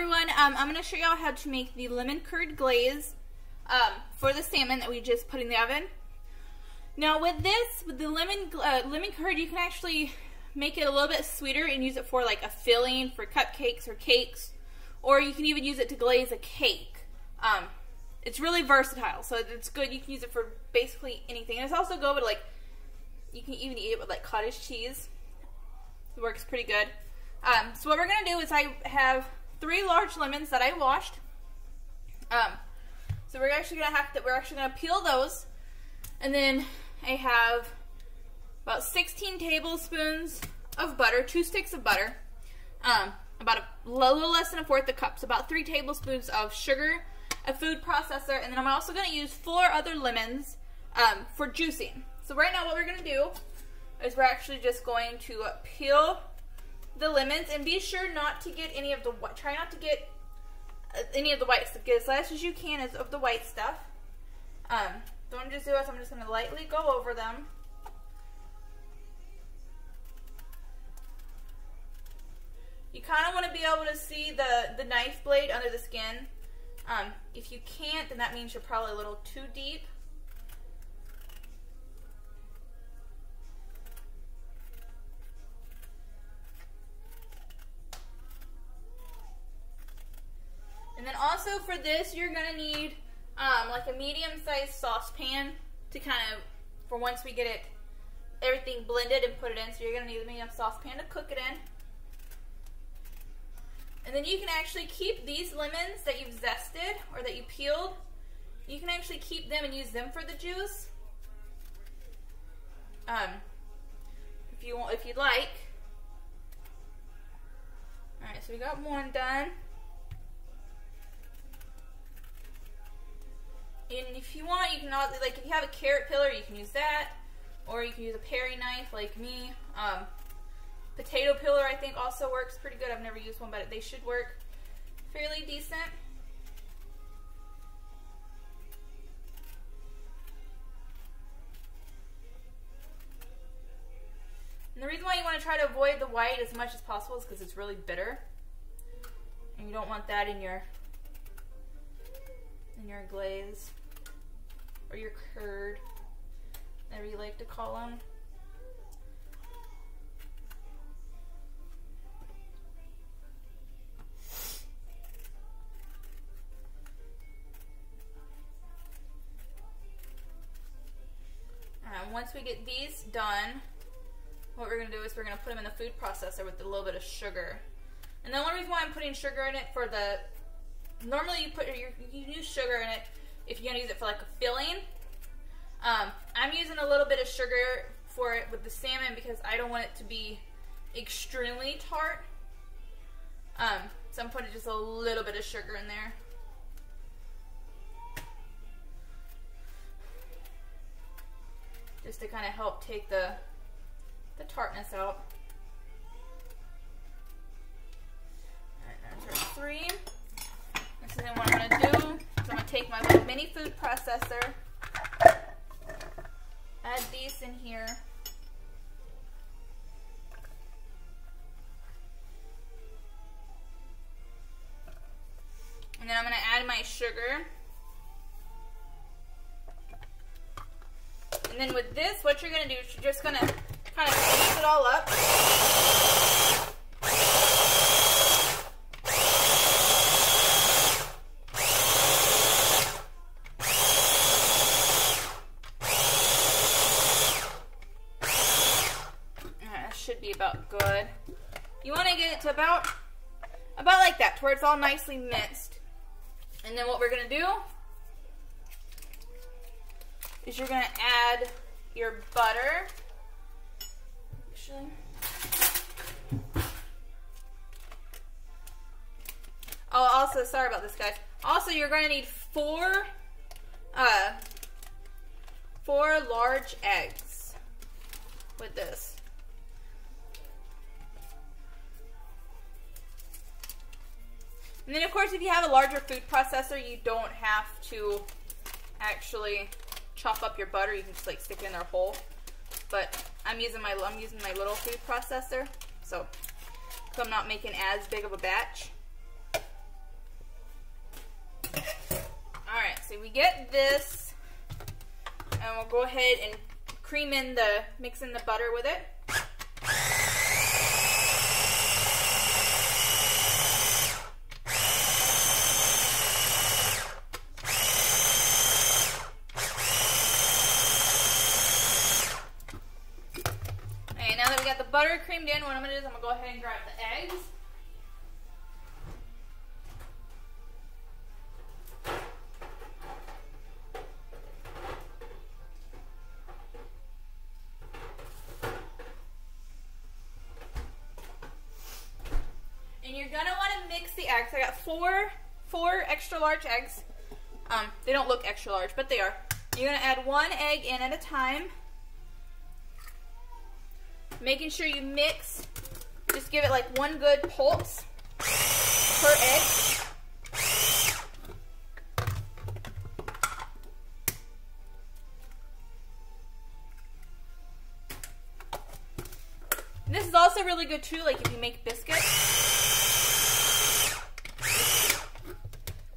everyone, I'm going to show y'all how to make the lemon curd glaze for the salmon that we just put in the oven. Now with the lemon curd, you can actually make it a little bit sweeter and use it for like a filling for cupcakes or cakes, or you can even use it to glaze a cake. It's really versatile, so it's good. You can use it for basically anything. And it's also good with, like, you can even eat it with like cottage cheese. It works pretty good. So what we're gonna do is I have 3 large lemons that I washed. So we're actually gonna peel those, and then I have about 16 tablespoons of butter, 2 sticks of butter, about a little less than a fourth a cup, so about 3 tablespoons of sugar, a food processor, and then I'm also gonna use 4 other lemons for juicing. So right now what we're gonna do is we're actually just going to peel the lemons, and be sure not to get any of the white. Try not to get any of the white stuff. Get as less as you can of the white stuff. So what I'm just doing is I'm just going to lightly go over them. You kind of want to be able to see the knife blade under the skin. If you can't, then that means you're probably a little too deep. And then also for this, you're going to need like a medium-sized saucepan to kind of, for once we get everything blended and put it in. So you're going to need a medium saucepan to cook it in. And then you can actually keep these lemons that you've zested or that you peeled. You can actually keep them and use them for the juice. If you'd like. Alright, so we got one done. And if you want, you can also, like, if you have a carrot peeler, you can use that, or you can use a paring knife like me. Potato peeler, I think, also works pretty good. I've never used one, but they should work fairly decent. And the reason why you want to try to avoid the white as much as possible is because it's really bitter, and you don't want that in your glaze. Or your curd, whatever you like to call them. Once we get these done, what we're going to do is we're going to put them in the food processor with a little bit of sugar. And the only reason why I'm putting sugar in it for normally you use sugar in it if you're going to use it for like a filling. I'm using a little bit of sugar for it with the salmon because I don't want it to be extremely tart. So I'm putting just a little bit of sugar in there. Just to kind of help take the tartness out. Alright, there's our 3. And so then what I'm going to do is I'm going to take my little mini food processor, add these in here, and then I'm going to add my sugar. And then with this, what you're going to do is you're just going to kind of mix it all up. Should be about good. You want to get it to about like that, to where it's all nicely mixed. And then what we're going to do is you're going to add your butter. Actually, oh, also, sorry about this, guys. Also, you're going to need 4 large eggs with this. And then, of course, if you have a larger food processor, you don't have to actually chop up your butter. You can just like stick it in there whole. But I'm using my little food processor, so I'm not making as big of a batch. so we get this, and we'll go ahead and mix in the butter with it. Okay, now that we got the butter creamed in, what I'm going to do is I'm going to go ahead and grab the eggs. And you're going to want to mix the eggs. I got four extra large eggs. They don't look extra large, but they are. You're going to add one egg in at a time. Making sure you mix. Just give it like one good pulse per egg. And this is also really good too, like if you make biscuits.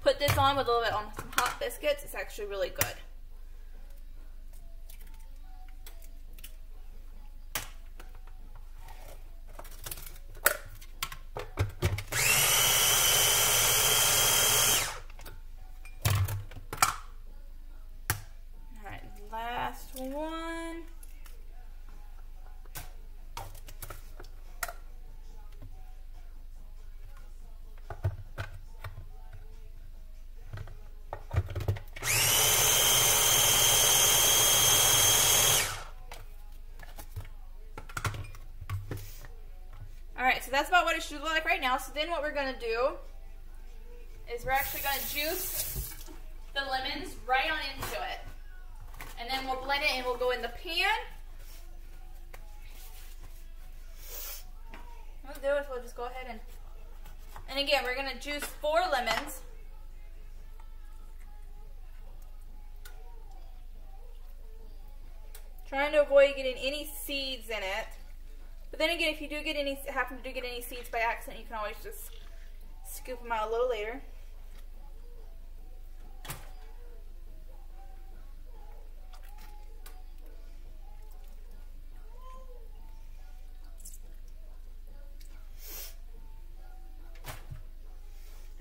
Put this on with a little bit on some hot biscuits. It's actually really good. All right, last one. Alright, so that's about what it should look like right now. So then what we're going to do is we're actually going to juice the lemons right on into it. And then we'll blend it and we'll go in the pan. What we'll do is we'll just go ahead and again, we're going to juice 4 lemons. Trying to avoid getting any seeds in it. But then again, if you do happen to get any seeds by accident, you can always just scoop them out a little later.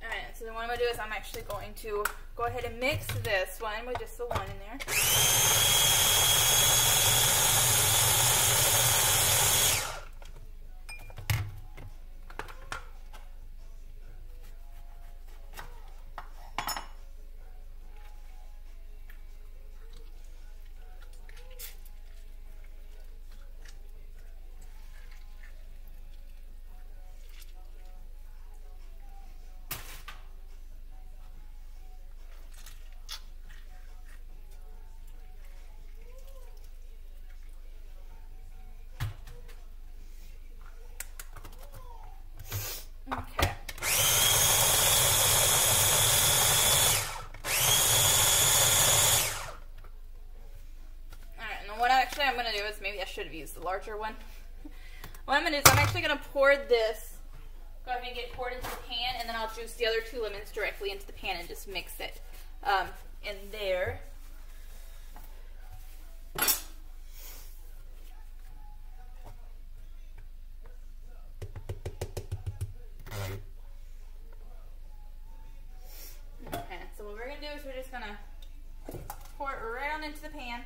Alright, so then what I'm going to do is I'm actually going to go ahead and mix this one with just the one in there. Okay. Alright, and then what I'm going to do is, maybe I should have used the larger one. What I'm going to do is I'm actually going to pour this, go ahead and get it poured into the pan, and then I'll juice the other 2 lemons directly into the pan and just mix it in there. Okay, so what we're going to do is we're just going to pour it right on into the pan.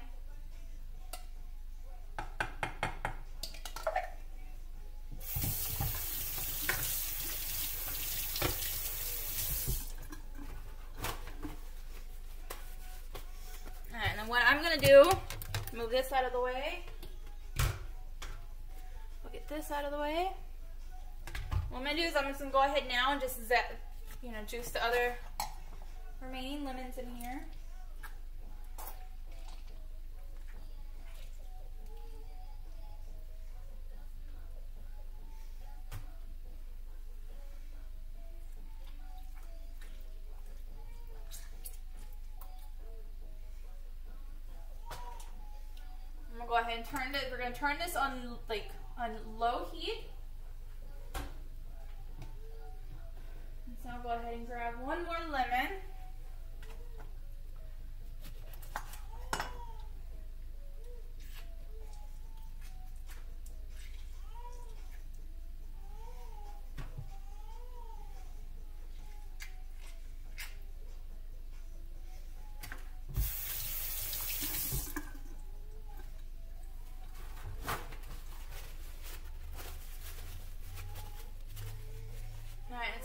Alright, and then what I'm going to do, move this out of the way. We'll get this out of the way. What I'm going to do is I'm just going to go ahead now and just juice the other remaining lemons in here. I'm going to go ahead and turn it. We're going to turn this on low heat. So I'll go ahead and grab one more lemon.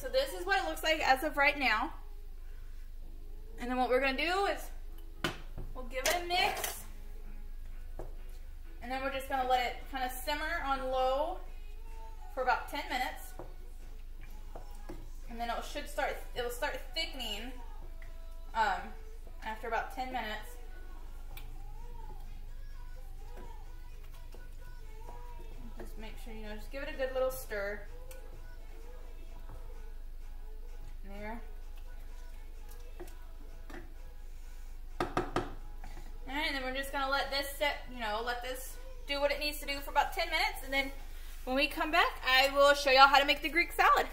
so this is what it looks like as of right now. And then what we're going to do is we'll give it a mix. And then we're just going to let it kind of simmer on low for about 10 minutes. And then it will start thickening after about 10 minutes. Just make sure, just give it a good little stir. There. Alright, and then we're just going to let this set, let this do what it needs to do for about 10 minutes. And then when we come back, I will show y'all how to make the Greek salad.